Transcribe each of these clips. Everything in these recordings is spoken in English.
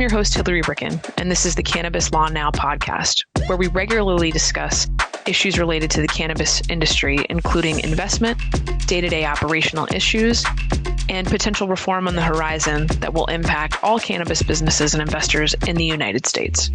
your host, Hillary Bricken, and this is the Cannabis Law Now podcast, where we regularly discuss issues related to the cannabis industry, including investment, day-to-day operational issues, and potential reform on the horizon that will impact all cannabis businesses and investors in the United States.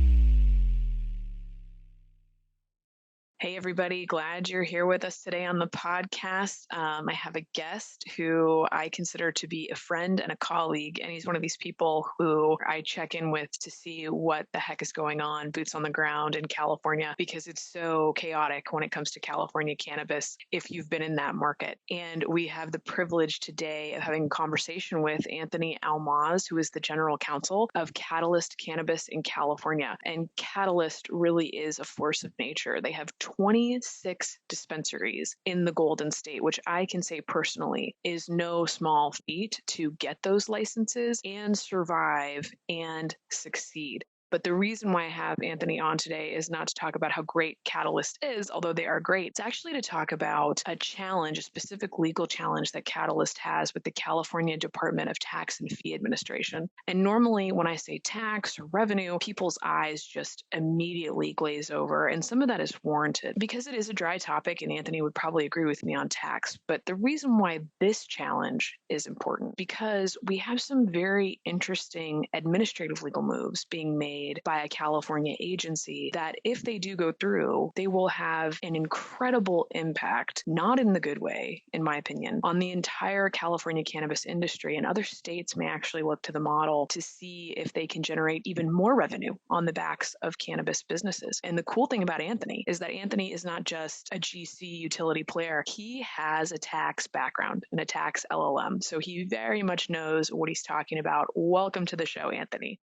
Hey, everybody. Glad you're here with us today on the podcast. I have a guest who I consider to be a friend and a colleague, and he's one of these people who I check in with to see what the heck is going on, boots on the ground in California, because it's so chaotic when it comes to California cannabis if you've been in that market. And we have the privilege today of having a conversation with Anthony Almaz, who is the general counsel of Catalyst Cannabis in California. And Catalyst really is a force of nature. They have 26 dispensaries in the Golden State, which I can say personally is no small feat to get those licenses and survive and succeed. But the reason why I have Anthony on today is not to talk about how great Catalyst is, although they are great. It's actually to talk about a challenge, a specific legal challenge that Catalyst has with the California Department of Tax and Fee Administration. And normally when I say tax or revenue, people's eyes just immediately glaze over. And some of that is warranted because it is a dry topic, and Anthony would probably agree with me on tax. But the reason why this challenge is important, because we have some very interesting administrative legal moves being made by a California agency that, if they do go through, they will have an incredible impact, not in the good way, in my opinion, on the entire California cannabis industry. And other states may actually look to the model to see if they can generate even more revenue on the backs of cannabis businesses. And the cool thing about Anthony is that Anthony is not just a GC utility player. He has a tax background and a tax LLM. So he very much knows what he's talking about. Welcome to the show, Anthony.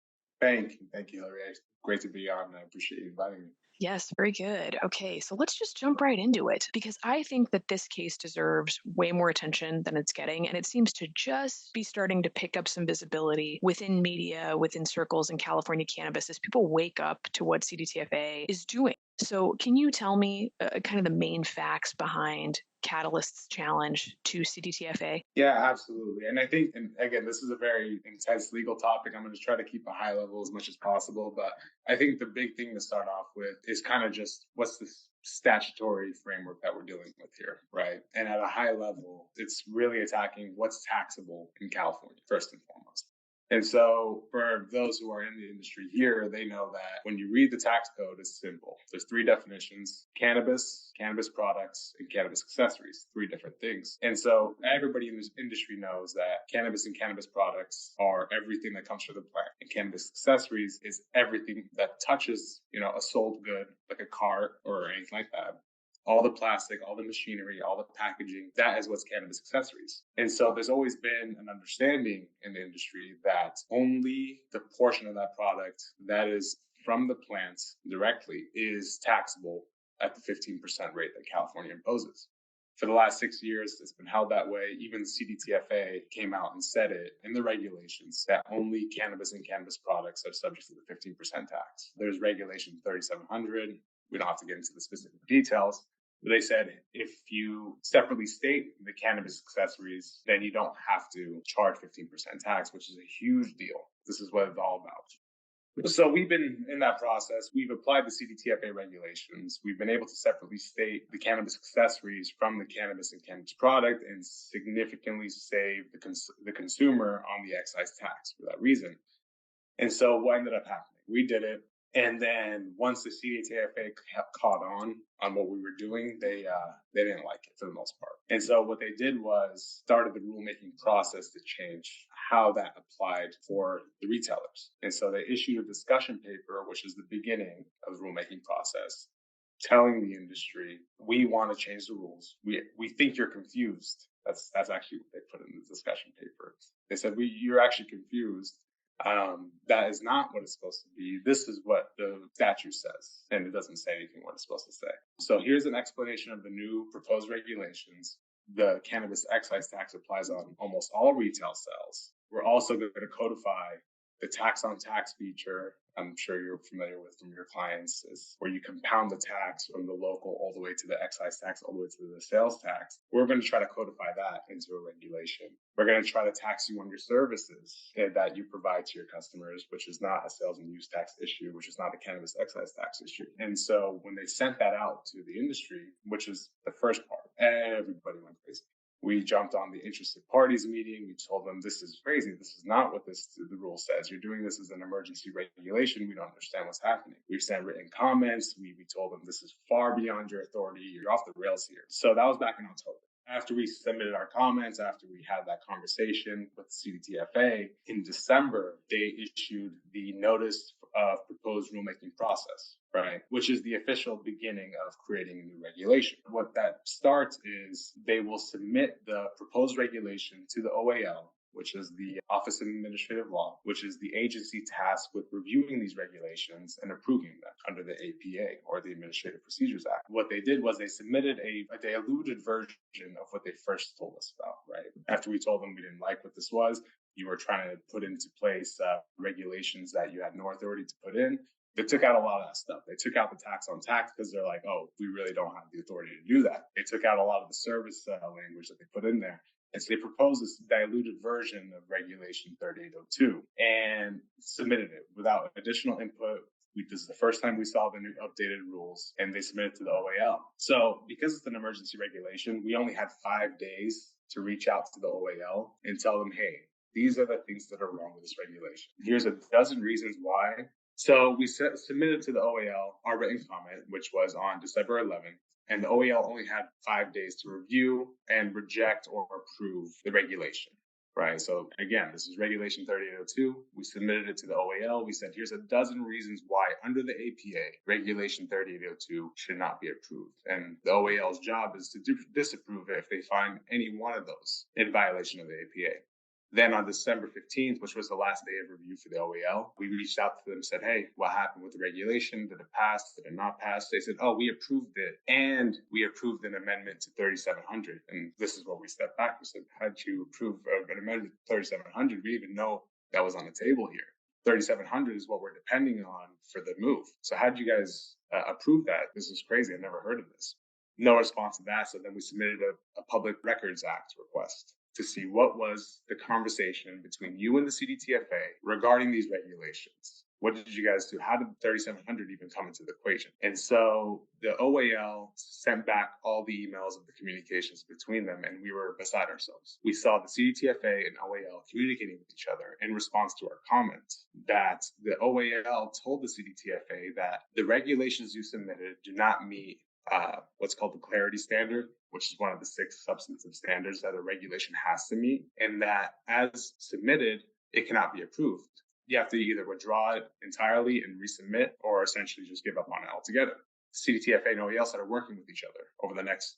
Thank you, Hillary. Great to be on. I appreciate you inviting me. Yes, very good. Okay, so let's just jump right into it, because I think that this case deserves way more attention than it's getting, and it seems to just be starting to pick up some visibility within media, within circles in California cannabis, as people wake up to what CDTFA is doing. So can you tell me kind of the main facts behind Catalyst's challenge to CDTFA? Yeah, absolutely. And I think, and again, this is a very intense legal topic. I'm going to try to keep a high level as much as possible. But I think the big thing to start off with is kind of just what's the statutory framework that we're dealing with here, right? And at a high level, it's really attacking what's taxable in California, first and foremost. And so for those who are in the industry here, they know that when you read the tax code, it's simple. There's three definitions: cannabis, cannabis products, and cannabis accessories, three different things. And so everybody in this industry knows that cannabis and cannabis products are everything that comes from the plant. And cannabis accessories is everything that touches, a sold good, like a cart or anything like that. All the plastic, all the machinery, all the packaging, that is what's cannabis accessories. And so there's always been an understanding in the industry that only the portion of that product that is from the plants directly is taxable at the 15% rate that California imposes. For the last 6 years, it's been held that way. Even CDTFA came out and said it in the regulations that only cannabis and cannabis products are subject to the 15% tax. There's regulation 3700. We don't have to get into the specific details. But they said if you separately state the cannabis accessories, then you don't have to charge 15% tax, which is a huge deal. This is what it's all about. So we've been in that process. We've applied the CDTFA regulations. We've been able to separately state the cannabis accessories from the cannabis and cannabis product and significantly save the consumer on the excise tax for that reason. And so what ended up happening? We did it. And then once the CDTFA caught on what we were doing, they didn't like it for the most part. And so what they did was started the rulemaking process to change how that applied for the retailers. And so they issued a discussion paper, which is the beginning of the rulemaking process, telling the industry, we want to change the rules. We think you're confused. That's actually what they put in the discussion paper. They said, you're actually confused. That is not what it's supposed to be. This is what the statute says, and it doesn't say anything what it's supposed to say. So here's an explanation of the new proposed regulations. The cannabis excise tax applies on almost all retail sales. We're also going to codify the tax on tax feature I'm sure you're familiar with from your clients, is where you compound the tax from the local all the way to the excise tax, all the way to the sales tax. We're going to try to codify that into a regulation. We're going to try to tax you on your services that you provide to your customers, which is not a sales and use tax issue, which is not a cannabis excise tax issue. And so when they sent that out to the industry, which is the first part, everybody went crazy. We jumped on the interested parties meeting. We told them, this is crazy. This is not what the rule says. You're doing this as an emergency regulation. We don't understand what's happening. We've sent written comments. We told them this is far beyond your authority. You're off the rails here. So that was back in October. After we submitted our comments, after we had that conversation with CDTFA, in December, they issued the notice of proposed rulemaking process, right? Which is the official beginning of creating a new regulation. What that starts is they will submit the proposed regulation to the OAL, which is the Office of Administrative Law, which is the agency tasked with reviewing these regulations and approving them under the APA, or the Administrative Procedures Act. What they did was they submitted a diluted version of what they first told us about, right? After we told them we didn't like what this was, you were trying to put into place regulations that you had no authority to put in. They took out a lot of that stuff. They took out the tax on tax because they're like, oh, we really don't have the authority to do that. They took out a lot of the service language that they put in there. And so they proposed this diluted version of Regulation 3802 and submitted it without additional input. This is the first time we saw the new updated rules, and they submitted to the OAL. So because it's an emergency regulation, we only had 5 days to reach out to the OAL and tell them, hey, these are the things that are wrong with this regulation. Here's a dozen reasons why. So we submitted to the OAL our written comment, which was on December 11th. And the OAL only had 5 days to review and reject or approve the regulation, right? So again, this is Regulation 3802. We submitted it to the OAL. We said, here's a dozen reasons why under the APA, Regulation 3802 should not be approved. And the OAL's job is to disapprove it if they find any one of those in violation of the APA. Then on December 15th, which was the last day of review for the OAL, we reached out to them and said, hey, what happened with the regulation? Did it pass? Did it not pass? They said, oh, we approved it. And we approved an amendment to 3700. And this is where we stepped back. We said, how'd you approve an amendment to 3700? We didn't even know that was on the table here. 3700 is what we're depending on for the move. So how'd you guys approve that? This is crazy. I never heard of this. No response to that. So then we submitted a Public Records Act request to see what was the conversation between you and the CDTFA regarding these regulations. What did you guys do? How did 3700 even come into the equation? And so the OAL sent back all the emails of the communications between them, and we were beside ourselves. We saw the CDTFA and OAL communicating with each other in response to our comments, that the OAL told the CDTFA that the regulations you submitted do not meet what's called the clarity standard, which is one of the 6 substantive standards that a regulation has to meet, and that as submitted, it cannot be approved. You have to either withdraw it entirely and resubmit, or essentially just give up on it altogether. CDTFA and OEL started working with each other over the next,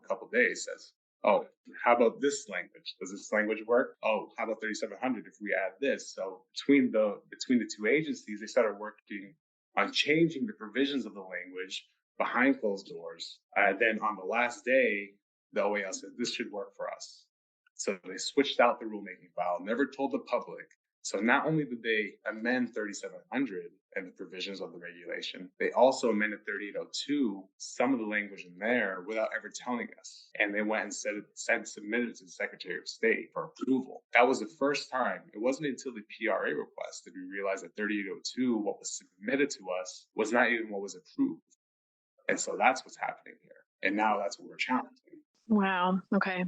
couple of days. Says, oh, how about this language? Does this language work? Oh, how about 3700 if we add this? So between the 2 agencies, they started working on changing the provisions of the language behind closed doors. Then on the last day, the OAL said, this should work for us. So they switched out the rulemaking file, never told the public. So not only did they amend 3700 and the provisions of the regulation, they also amended 3802, some of the language in there, without ever telling us. And they went and submitted it to the Secretary of State for approval. That was the first time. It wasn't until the PRA request that we realized that 3802, what was submitted to us, was not even what was approved. And so that's what's happening here. And now that's what we're challenging. Wow. Okay.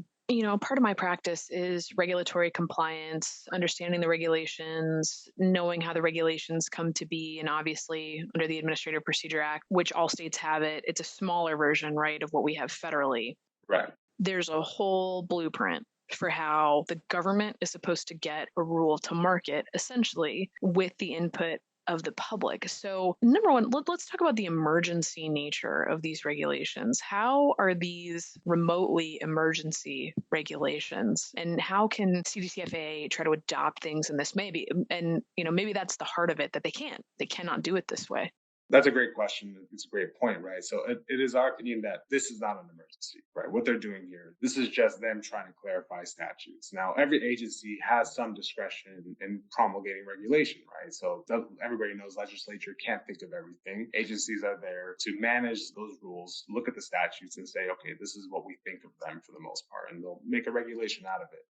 Part of my practice is regulatory compliance, understanding the regulations, knowing how the regulations come to be. And obviously, under the Administrative Procedure Act, which all states have it, it's a smaller version, right, of what we have federally. Right. There's a whole blueprint for how the government is supposed to get a rule to market, essentially, with the input of the public. So number one, let's talk about the emergency nature of these regulations. How are these remotely emergency regulations, and how can CDCFA try to adopt things in this maybe? And maybe that's the heart of it, that they cannot do it this way. That's a great question. It's a great point, right? So it is our opinion that this is not an emergency, right? What they're doing here, this is just them trying to clarify statutes. Now, every agency has some discretion in promulgating regulation, right? So everybody knows legislature can't think of everything. Agencies are there to manage those rules, look at the statutes and say, okay, this is what we think of them for the most part, and they'll make a regulation out of it.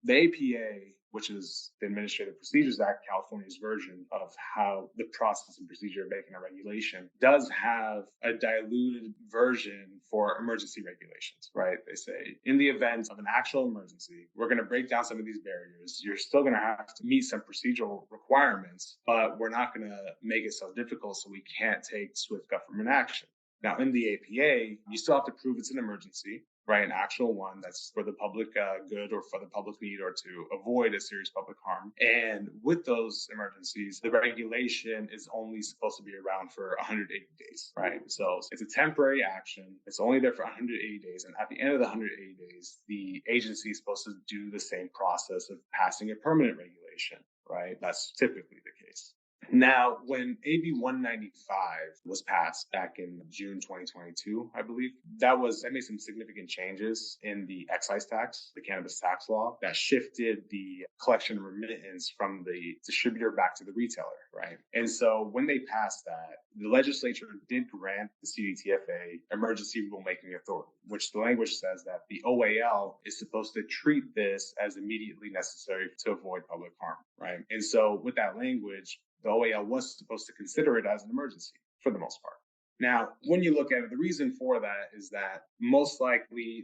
The APA, which is the Administrative Procedures Act, California's version of how the process and procedure of making a regulation, does have a diluted version for emergency regulations, right? They say, in the event of an actual emergency, we're going to break down some of these barriers. You're still going to have to meet some procedural requirements, but we're not going to make it so difficult so we can't take swift government action. Now, in the APA, you still have to prove it's an emergency, right? An actual one that's for the public good or for the public need or to avoid a serious public harm. And with those emergencies, the regulation is only supposed to be around for 180 days, right? So it's a temporary action. It's only there for 180 days. And at the end of the 180 days, the agency is supposed to do the same process of passing a permanent regulation, right? That's typically the case. Now, when AB 195 was passed back in June 2022, I believe, that made some significant changes in the excise tax, the cannabis tax law, that shifted the collection and remittance from the distributor back to the retailer, right? And so when they passed that, the legislature did grant the CDTFA emergency rulemaking authority, which the language says that the OAL is supposed to treat this as immediately necessary to avoid public harm, right? And so with that language, the OAL was supposed to consider it as an emergency for the most part. Now, when you look at it, the reason for that is that most likely,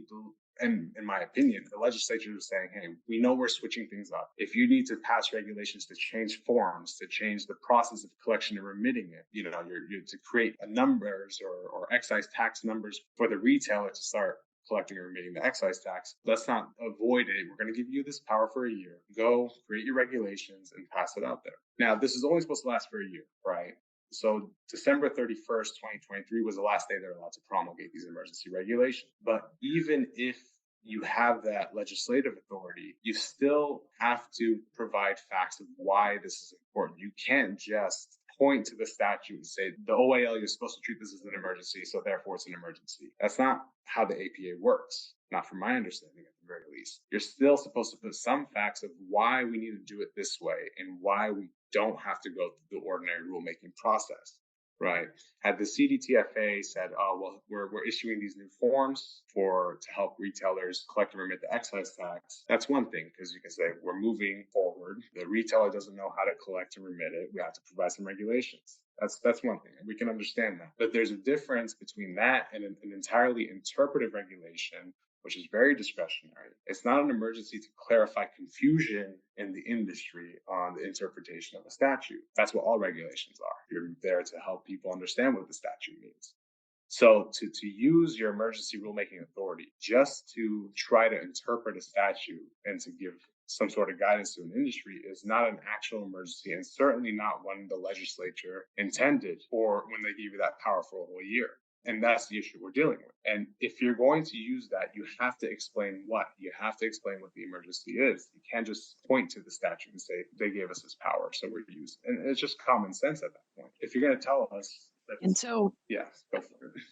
and in my opinion, the legislature is saying, hey, we know we're switching things up. If you need to pass regulations to change forms, to change the process of collection and remitting it, you're to create a numbers or excise tax numbers for the retailer to start collecting and remitting the excise tax. Let's not avoid it. We're going to give you this power for a year. Go create your regulations and pass it out there. Now, this is only supposed to last for a year, right? So December 31st, 2023 was the last day they're allowed to promulgate these emergency regulations. But even if you have that legislative authority, you still have to provide facts of why this is important. You can't just point to the statute and say, the OAL, you're supposed to treat this as an emergency, so therefore it's an emergency. That's not how the APA works, not from my understanding at the very least. You're still supposed to put some facts of why we need to do it this way and why we don't have to go through the ordinary rulemaking process, right? Had the CDTFA said, oh, well, we're issuing these new forms to help retailers collect and remit the excise tax, that's one thing, because you can say we're moving forward. The retailer doesn't know how to collect and remit it. We have to provide some regulations. That's one thing, and we can understand that. But there's a difference between that and an entirely interpretive regulation, which is very discretionary. It's not an emergency to clarify confusion in the industry on the interpretation of a statute. That's what all regulations are. You're there to help people understand what the statute means. So to use your emergency rulemaking authority just to try to interpret a statute and to give some sort of guidance to an industry is not an actual emergency, and certainly not one the legislature intended or when they gave you that power for a whole year. And that's the issue we're dealing with. And if you're going to use that, you have to explain what. You have to explain what the emergency is. You can't just point to the statute and say, they gave us this power, so we're using it. And it's just common sense at that point. If you're going to tell us that, And so, yes, go for it.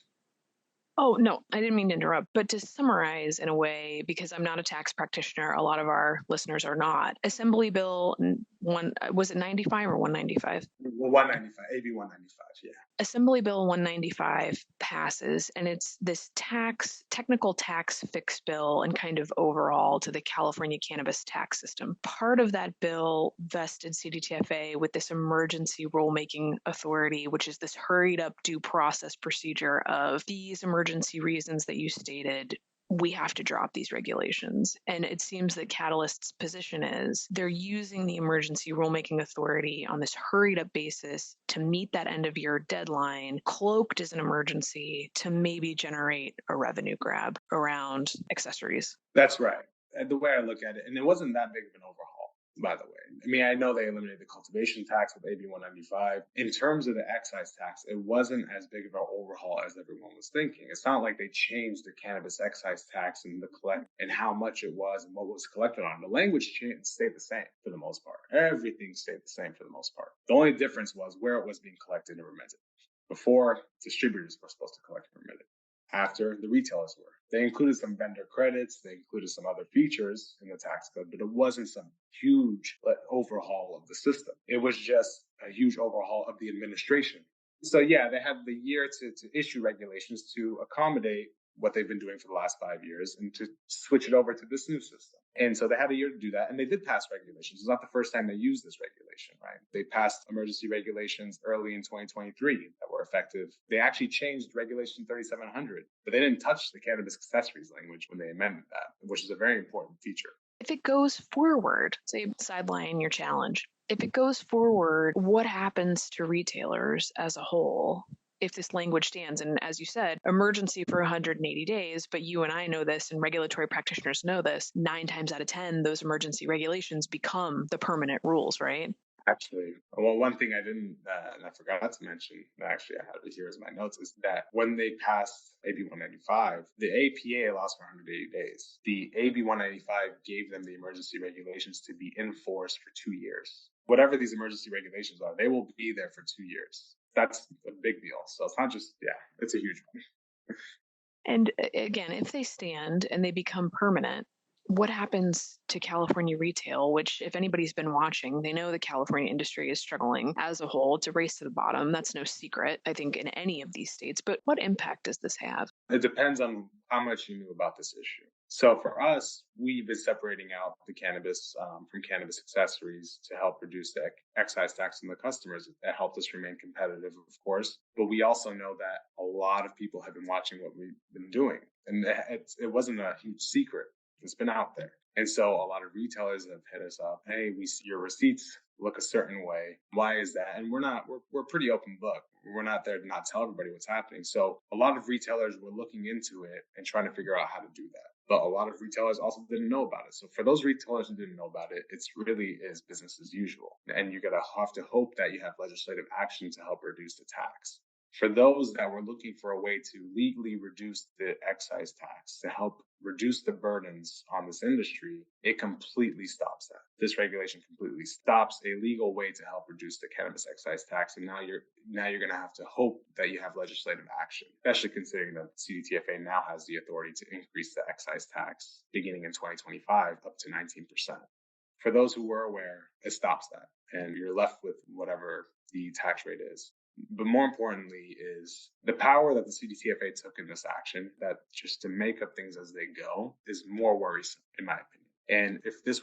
oh, no, I didn't mean to interrupt, but to summarize in a way, because I'm not a tax practitioner, a lot of our listeners are not. Assembly Bill was it 95 or 195? Well, 195, AB 195, yeah. Assembly Bill 195 passes, and it's this technical tax fix bill and kind of overhaul to the California cannabis tax system. Part of that bill vested CDTFA with this emergency rulemaking authority, which is this hurried up due process procedure of these emergency reasons that you stated. We have to drop these regulations. And it seems that Catalyst's position is they're using the emergency rulemaking authority on this hurried up basis to meet that end of year deadline, cloaked as an emergency to maybe generate a revenue grab around accessories. That's right. The way I look at it, and it wasn't that big of an overhaul, by the way. I mean, I know they eliminated the cultivation tax with AB 195. In terms of the excise tax, it wasn't as big of an overhaul as everyone was thinking. It's not like they changed the cannabis excise tax and the collect and how much it was and what was collected on. The language stayed the same for the most part. Everything stayed the same for the most part. The only difference was where it was being collected and remitted. Before, distributors were supposed to collect permitted. After, the retailers were. They included some vendor credits, they included some other features in the tax code, but it wasn't some huge overhaul of the system. It was just a huge overhaul of the administration. So yeah, they had the year to issue regulations to accommodate what they've been doing for the last 5 years and to switch it over to this new system. And so they had a year to do that. And they did pass regulations. It's not the first time they used this regulation, right? They passed emergency regulations early in 2023 that were effective. They actually changed Regulation 3700, but they didn't touch the cannabis accessories language when they amended that, which is a very important feature. If it goes forward, say sideline your challenge, if it goes forward, what happens to retailers as a whole if this language stands? And as you said, emergency for 180 days, but you and I know this and regulatory practitioners know this, 9 times out of 10, those emergency regulations become the permanent rules, right? Actually, well, one thing I didn't, and I forgot to mention, actually, I have it here as my notes, is that when they passed AB 195, the APA allows for 180 days. The AB 195 gave them the emergency regulations to be enforced for 2 years. Whatever these emergency regulations are, they will be there for 2 years. That's a big deal. So it's not just, yeah, it's a huge one. And again, if they stand and they become permanent, what happens to California retail, which if anybody's been watching, they know the California industry is struggling as a whole. It's a race to the bottom. That's no secret, I think, in any of these states. But what impact does this have? It depends on how much you knew about this issue. So for us, we've been separating out the cannabis from cannabis accessories to help reduce the excise tax on the customers. That helped us remain competitive, of course. But we also know that a lot of people have been watching what we've been doing. And it wasn't a huge secret. It's been out there. And so a lot of retailers have hit us up. Hey, we see your receipts look a certain way. Why is that? And we're pretty open book. We're not there to not tell everybody what's happening. So a lot of retailers were looking into it and trying to figure out how to do that. But a lot of retailers also didn't know about it. So for those retailers who didn't know about it, it's really is business as usual. And you're going to have to hope that you have legislative action to help reduce the tax. For those that were looking for a way to legally reduce the excise tax to help reduce the burdens on this industry, it completely stops that. This regulation completely stops a legal way to help reduce the cannabis excise tax. And now you're going to have to hope that you have legislative action, especially considering that CDTFA now has the authority to increase the excise tax beginning in 2025 up to 19%. For those who were aware, it stops that, and you're left with whatever the tax rate is. But more importantly is the power that the CDTFA took in this action, that just to make up things as they go, is more worrisome, in my opinion. And if this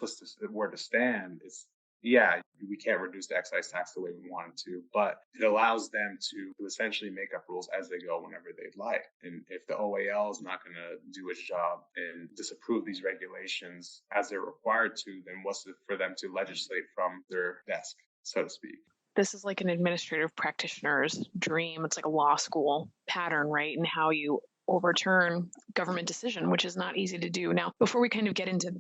were to stand, it's, yeah, we can't reduce the excise tax the way we wanted to, but it allows them to essentially make up rules as they go whenever they'd like. And if the OAL is not going to do its job and disapprove these regulations as they're required to, then what's it for them to legislate from their desk, so to speak? This is like an administrative practitioner's dream. It's like a law school pattern, right? And how you overturn government decision, which is not easy to do. Now, before we kind of get into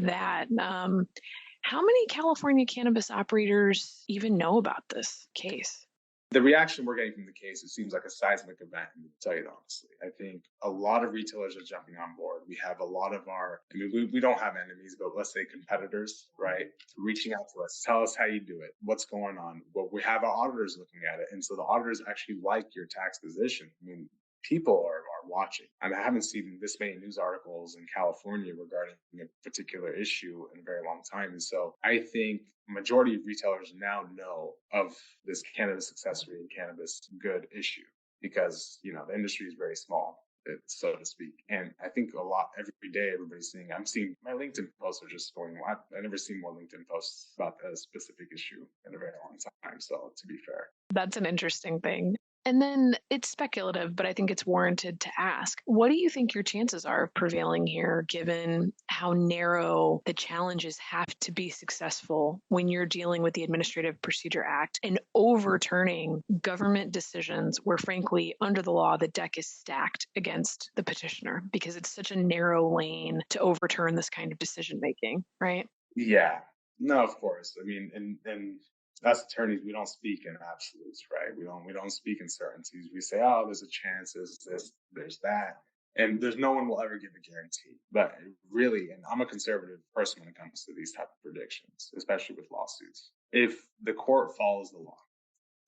that, how many California cannabis operators even know about this case? The reaction we're getting from the case, it seems like a seismic event, to tell you honestly. I think a lot of retailers are jumping on board. We have a lot of we don't have enemies, but let's say competitors, right? Reaching out to us, tell us how you do it, what's going on. Well, we have our auditors looking at it. And so the auditors actually like your tax position. I mean, people are watching. I haven't seen this many news articles in California regarding a particular issue in a very long time. And so I think majority of retailers now know of this cannabis accessory and cannabis good issue because, the industry is very small, so to speak. And I think a lot every day, everybody's seeing, I'm seeing my LinkedIn posts are just going, I've never seen more LinkedIn posts about a specific issue in a very long time. So to be fair, that's an interesting thing. And then it's speculative, but I think it's warranted to ask, what do you think your chances are of prevailing here, given how narrow the challenges have to be successful when you're dealing with the Administrative Procedure Act and overturning government decisions where, frankly, under the law, the deck is stacked against the petitioner because it's such a narrow lane to overturn this kind of decision making, right? Yeah, no, of course. I mean, and us attorneys, we don't speak in absolutes, right? We don't speak in certainties. We say, oh, there's a chance, there's this, there's that. And there's no one will ever give a guarantee. But really, and I'm a conservative person when it comes to these type of predictions, especially with lawsuits. If the court follows the law,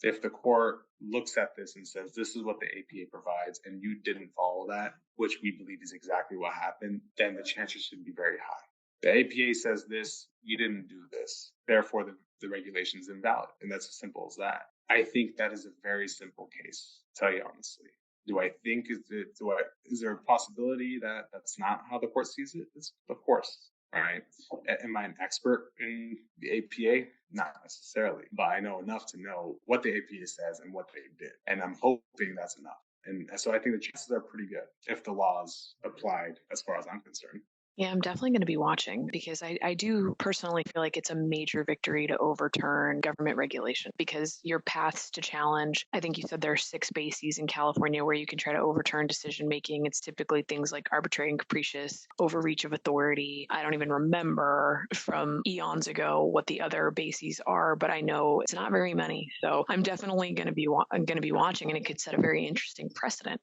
If the court looks at this and says, this is what the APA provides, and you didn't follow that, which we believe is exactly what happened, then the chances should be very high. The APA says this, you didn't do this. Therefore, the regulation is invalid. And that's as simple as that. I think that is a very simple case, to tell you honestly. Do I think, is there a possibility that that's not how the court sees it? Of course. Right. Am I an expert in the APA? Not necessarily, but I know enough to know what the APA says and what they did. And I'm hoping that's enough. And so I think the chances are pretty good if the law is applied as far as I'm concerned. Yeah, I'm definitely going to be watching because I do personally feel like it's a major victory to overturn government regulation because your paths to challenge, I think you said there are 6 bases in California where you can try to overturn decision making. It's typically things like arbitrary and capricious, overreach of authority. I don't even remember from eons ago what the other bases are, but I know it's not very many. So I'm definitely going to be watching, and it could set a very interesting precedent.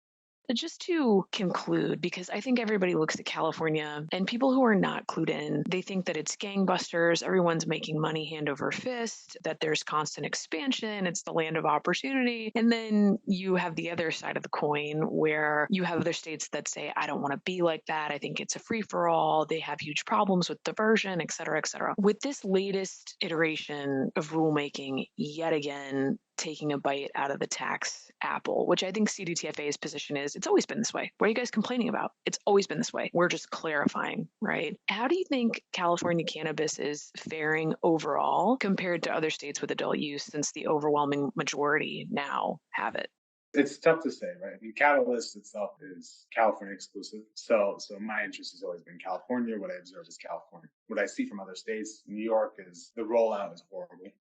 Just to conclude, because I think everybody looks at California and people who are not clued in, they think that it's gangbusters, everyone's making money hand over fist, that there's constant expansion, it's the land of opportunity. And then you have the other side of the coin where you have other states that say, I don't want to be like that. I think it's a free for all. They have huge problems with diversion, et cetera, et cetera. With this latest iteration of rulemaking, yet again, taking a bite out of the tax apple, which I think CDTFA's position is, it's always been this way. What are you guys complaining about? It's always been this way. We're just clarifying, right? How do you think California cannabis is faring overall compared to other states with adult use, since the overwhelming majority now have it? It's tough to say, right? I mean, Catalyst itself is California exclusive. So my interest has always been California. What I observe is California. What I see from other states, New York, is the rollout is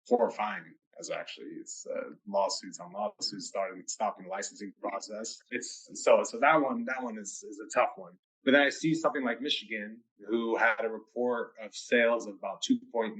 horrifying. As actually, it's lawsuits on lawsuits stopping the licensing process. It's so that one is a tough one. But then I see something like Michigan, who had a report of sales of about 2.9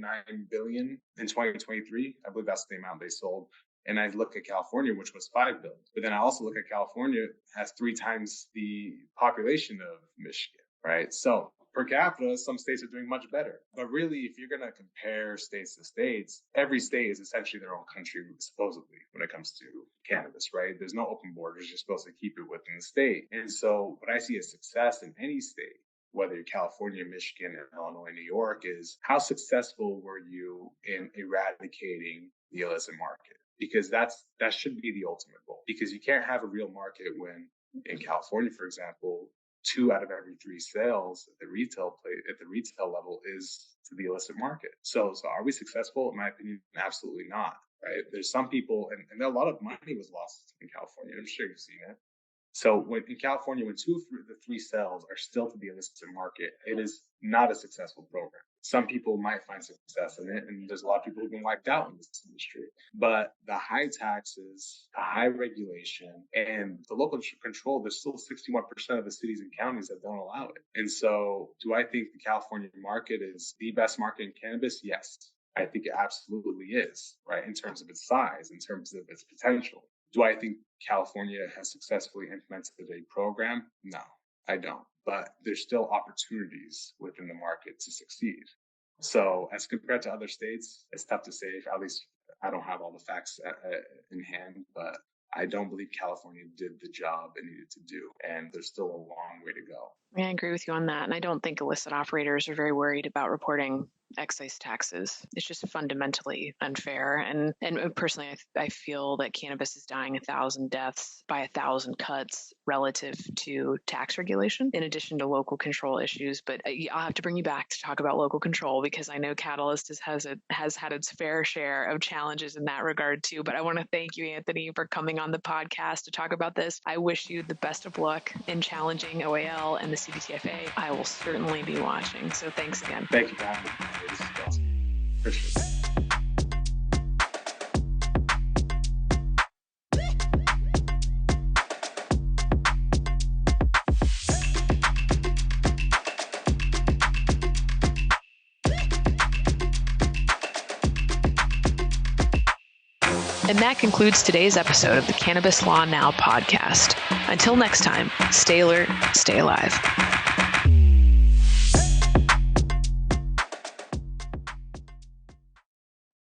billion in 2023. I believe that's the amount they sold. And I look at California, which was 5 billion. But then I also look at California has 3 times the population of Michigan, right? So per capita, some states are doing much better. But really, if you're going to compare states to states, every state is essentially their own country, supposedly, when it comes to cannabis, right? There's no open borders. You're supposed to keep it within the state. And so what I see as success in any state, whether you're California, Michigan, Illinois, New York, is how successful were you in eradicating the illicit market? Because that should be the ultimate goal. Because you can't have a real market when, in California, for example, 2 out of every 3 sales at the retail level is to the illicit market. So are we successful? In my opinion, absolutely not. Right? There's some people, and a lot of money was lost in California. I'm sure you've seen it. So in California, when 2 of the 3 sales are still to the illicit market, it is not a successful program. Some people might find success in it, and there's a lot of people who've been wiped out in this industry. But the high taxes, the high regulation, and the local control, there's still 61% of the cities and counties that don't allow it. And so do I think the California market is the best market in cannabis? Yes, I think it absolutely is, right? In terms of its size, in terms of its potential. Do I think California has successfully implemented a program? No, I don't. But there's still opportunities within the market to succeed. So as compared to other states, it's tough to say. At least I don't have all the facts in hand, but I don't believe California did the job it needed to do. And there's still a long way to go. Yeah, I agree with you on that. And I don't think illicit operators are very worried about reporting excise taxes. It's just fundamentally unfair. And personally, I feel that cannabis is dying 1,000 deaths by 1,000 cuts relative to tax regulation, in addition to local control issues. But I'll have to bring you back to talk about local control, because I know Catalyst has had its fair share of challenges in that regard too. But I want to thank you, Anthony, for coming on the podcast to talk about this. I wish you the best of luck in challenging OAL and the CDTFA. I will certainly be watching. So thanks again. Thank you for having me. This is awesome. Appreciate it. And that concludes today's episode of the Cannabis Law Now podcast. Until next time, stay alert, stay alive.